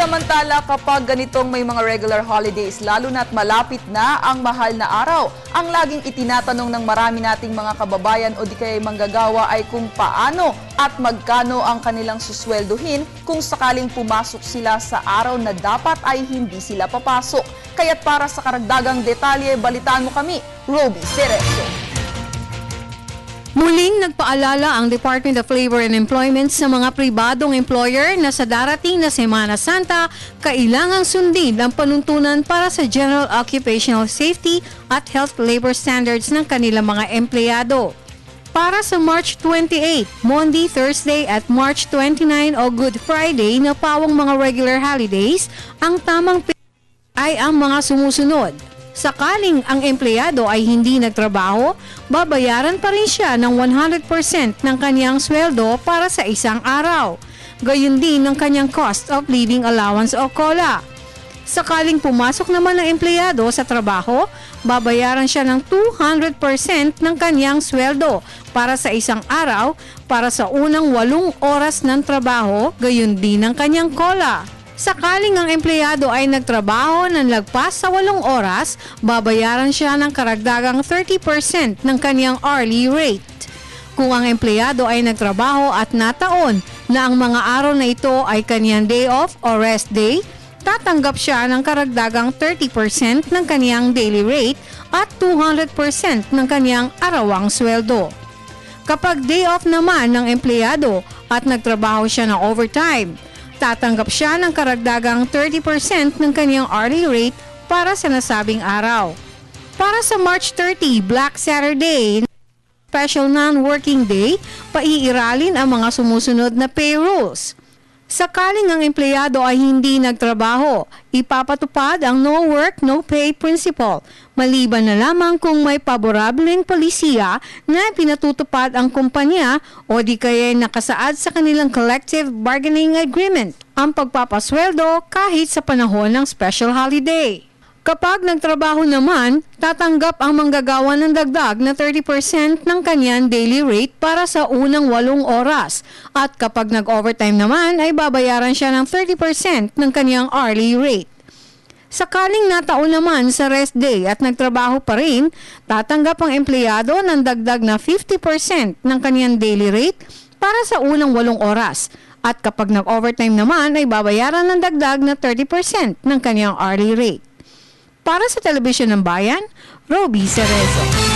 Samantala, kapag ganitong may mga regular holidays, lalo na't malapit na ang mahal na araw, ang laging itinatanong ng marami nating mga kababayan o di kaya manggagawa ay kung paano at magkano ang kanilang suswelduhin kung sakaling pumasok sila sa araw na dapat ay hindi sila papasok. Kaya't para sa karagdagang detalye, balitaan mo kami, Roby Cerezo. Muling nagpaalala ang Department of Labor and Employment sa mga pribadong employer na sa darating na Semana Santa, kailangang sundin ang panuntunan para sa General Occupational Safety at Health Labor Standards ng kanilang mga empleyado. Para sa March 28, Monday, Thursday at March 29 o Good Friday na pawang mga regular holidays, ang tamang ay ang mga sumusunod. Sakaling ang empleyado ay hindi nagtrabaho, babayaran pa rin siya ng 100% ng kanyang sweldo para sa isang araw. Gayon din ng kanyang cost of living allowance o COLA. Sakaling pumasok naman ang empleyado sa trabaho, babayaran siya ng 200% ng kanyang sweldo para sa isang araw para sa unang 8 oras ng trabaho, gayon din ng kanyang COLA. Sakaling ang empleyado ay nagtrabaho ng lagpas sa 8 oras, babayaran siya ng karagdagang 30% ng kanyang hourly rate. Kung ang empleyado ay nagtrabaho at nataon na ang mga araw na ito ay kanyang day off o rest day, tatanggap siya ng karagdagang 30% ng kanyang daily rate at 200% ng kanyang arawang sweldo. Kapag day off naman ng empleyado at nagtrabaho siya ng overtime, tatanggap siya ng karagdagang 30% ng kanyang hourly rate para sa nasabing araw. Para sa March 30, Black Saturday, special non-working day, paiiralin ang mga sumusunod na pay rules. Sakaling ang empleyado ay hindi nagtrabaho, ipapatupad ang no work, no pay principle, maliban na lamang kung may paborableng polisiya na pinatutupad ang kumpanya o di kaya nakasaad sa kanilang collective bargaining agreement ang pagpapasweldo kahit sa panahon ng special holiday. Kapag nagtrabaho naman, tatanggap ang manggagawa ng dagdag na 30% ng kanyang daily rate para sa unang 8 oras. At kapag nag-overtime naman, ay babayaran siya ng 30% ng kanyang hourly rate. Sakaling nataon naman sa rest day at nagtrabaho pa rin, tatanggap ang empleyado ng dagdag na 50% ng kanyang daily rate para sa unang 8 oras. At kapag nag-overtime naman, ay babayaran ng dagdag na 30% ng kanyang hourly rate. Para sa Telebisyon ng Bayan, Roby Cerezo.